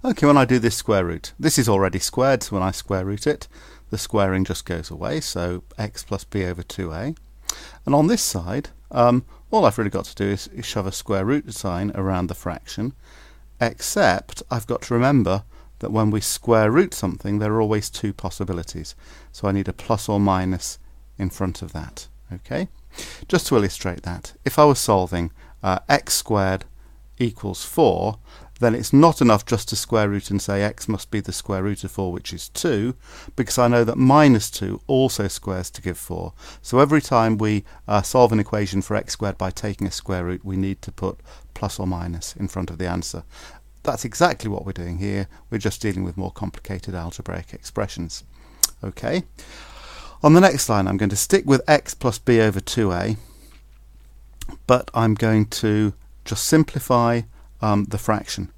Okay, when I do this square root, this is already squared, so when I square root it, the squaring just goes away, so x plus b over 2a. And on this side, all I've really got to do is shove a square root sign around the fraction, except I've got to remember that when we square root something, there are always two possibilities. So I need a plus or minus in front of that. Okay? Just to illustrate that, if I was solving x squared equals 4, then it's not enough just to square root and say x must be the square root of 4, which is 2, because I know that minus 2 also squares to give 4. So every time we solve an equation for x squared by taking a square root, we need to put plus or minus in front of the answer. That's exactly what we're doing here. We're just dealing with more complicated algebraic expressions. Okay. On the next line, I'm going to stick with x plus b over 2a, but I'm going to just simplify the fraction.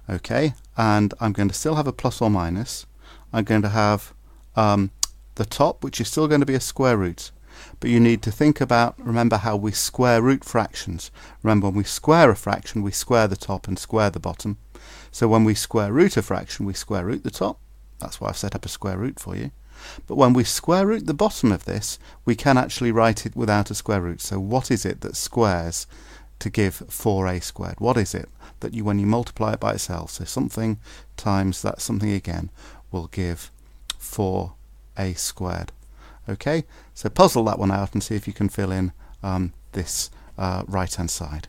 Okay, and I'm going to still have a plus or minus. I'm going to have the top, which is still going to be a square root. But you need to remember how we square root fractions. Remember, when we square a fraction, we square the top and square the bottom. So when we square root a fraction, we square root the top. That's why I've set up a square root for you. But when we square root the bottom of this, we can actually write it without a square root. So what is it that squares to give 4a squared? What is it that when you multiply it by itself, so something times that something again, will give 4a squared? Okay, so puzzle that one out and see if you can fill in this right hand side.